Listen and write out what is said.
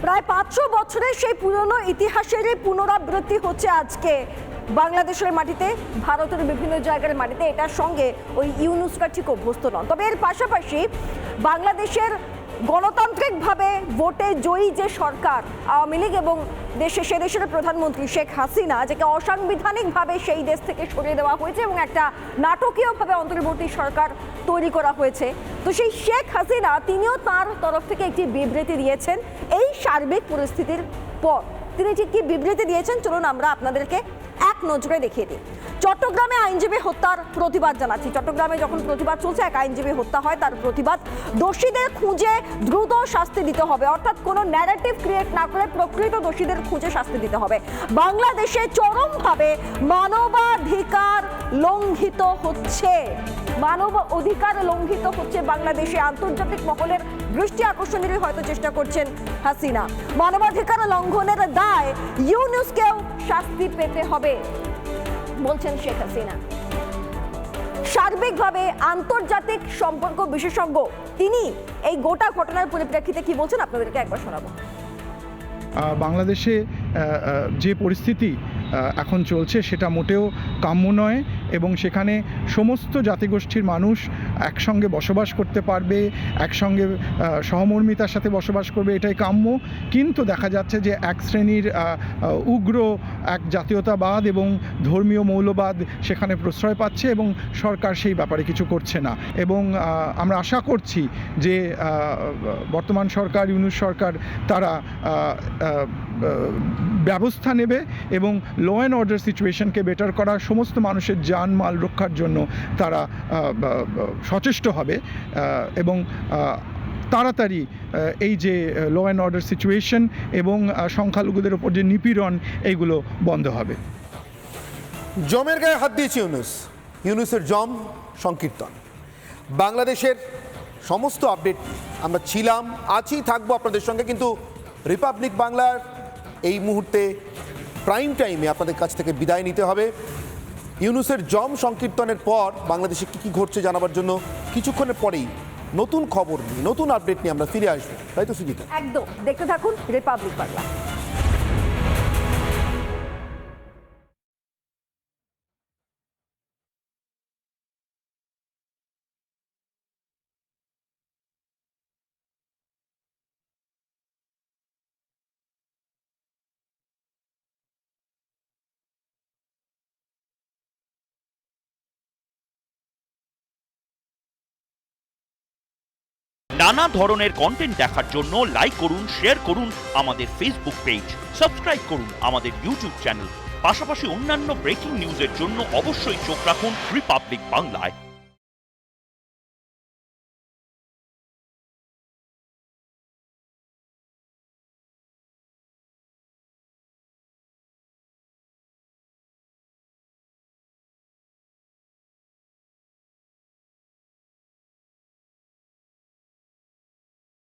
প্রায় 500 বছরের সেই পুরনো ইতিহাসেরই পুনরাবৃত্তি হচ্ছে আজকে বাংলাদেশের মাটিতে, ভারতের বিভিন্ন জায়গার মাটিতে। এটার সঙ্গে ওই ইউনুসরা ঠিক অভ্যস্ত নন। তবে এর পাশাপাশি বাংলাদেশের গণতান্ত্রিকভাবে ভোটে জয়ী যে সরকার আওয়ামী লীগ এবং সে দেশের প্রধানমন্ত্রী শেখ হাসিনা, যাকে অসাংবিধানিকভাবে সেই দেশ থেকে সরিয়ে দেওয়া হয়েছে এবং একটা নাটকীয়ভাবে অন্তর্বর্তী সরকার তৈরি করা হয়েছে, তো সেই শেখ হাসিনা তিনিও তার তরফ থেকে একটি বিবৃতি দিয়েছেন এই সার্বিক পরিস্থিতির পর। তিনি ঠিক কি বিবৃতি দিয়েছেন চলুন আমরা আপনাদেরকে এক নজরে দেখিয়ে দিই। চট্টগ্রামে আইনজীবী হত্যার প্রতিবাদ জানাচ্ছি। চট্টগ্রামে যখন প্রতিবাদ চলছে, এক আইনজীবী হত্যা হয়, তার প্রতিবাদ। দোষীদের খুঁজে দ্রুত শাস্তি দিতে হবে, অর্থাৎ কোনো ন্যারেটিভ ক্রিয়েট না করে প্রকৃত দোষীদের খুঁজে শাস্তি দিতে হবে। বাংলাদেশে চরমভাবে মানবাধিকার লঙ্ঘিত হচ্ছে, মানব অধিকার লঙ্ঘিত হচ্ছে বাংলাদেশে। আন্তর্জাতিক মহলের দৃষ্টি আকর্ষণের হয়তো চেষ্টা করছেন হাসিনা। মানবাধিকার লঙ্ঘনের দায় ইউনুসকেও শাস্তি পেতে হবে বলছেন শেখ হাসিনা। সার্বিকভাবে আন্তর্জাতিক সম্পর্ক বিশেষজ্ঞ তিনি এই গোটা ঘটনার পরিপ্রেক্ষিতে কি বলছেন আপনাদেরকে একবার শোনাবো। বাংলাদেশে যে পরিস্থিতি এখন চলছে সেটা মোটেও কাম্য নয়, এবং সেখানে সমস্ত জাতিগোষ্ঠীর মানুষ একসঙ্গে বসবাস করতে পারবে, একসঙ্গে সহমর্মিতার সাথে বসবাস করবে, এটাই কাম্য। কিন্তু দেখা যাচ্ছে যে এক শ্রেণীর উগ্র এক জাতীয়তাবাদ এবং ধর্মীয় মৌলবাদ সেখানে প্রশ্রয় পাচ্ছে এবং সরকার সেই ব্যাপারে কিছু করছে না। এবং আমরা আশা করছি যে বর্তমান সরকার, ইউনুস সরকার, তারা ব্যবস্থা নেবে এবং ল অ্যান্ড অর্ডার সিচুয়েশনকে বেটার করা, সমস্ত মানুষের জানমাল রক্ষার জন্য তারা সচেষ্ট হবে এবং তাড়াতাড়ি এই যে ল অ্যান্ড অর্ডার সিচুয়েশন এবং সংখ্যালঘুদের ওপর যে নিপীড়ন, এইগুলো বন্ধ হবে। জমের গায়ে হাত দিয়েছে ইউনুসের জম সংকীর্তন। বাংলাদেশের সমস্ত আপডেট আমরা ছিলাম, আছি, থাকবো আপনাদের সঙ্গে। কিন্তু রিপাবলিক বাংলার এই মুহূর্তে প্রাইম টাইমে আপনাদের কাছ থেকে বিদায় নিতে হবে। ইউনুসের জম সংকীর্তনের পর বাংলাদেশে কী কী ঘটছে জানাবার জন্য কিছুক্ষণের পরেই নতুন খবর নিয়ে, নতুন আপডেট নিয়ে আমরা ফিরে আসবো, তাই তো সুজিতা? একদম, দেখতে থাকুন রিপাবলিক বাংলা। নানা ধরনের কন্টেন্ট দেখার জন্য লাইক করুন, শেয়ার করুন আমাদের ফেসবুক পেজ, সাবস্ক্রাইব করুন আমাদের ইউটিউব চ্যানেল। পাশাপাশি অন্যান্য ব্রেকিং নিউজের জন্য অবশ্যই চোখ রাখুন রিপাবলিক বাংলায়।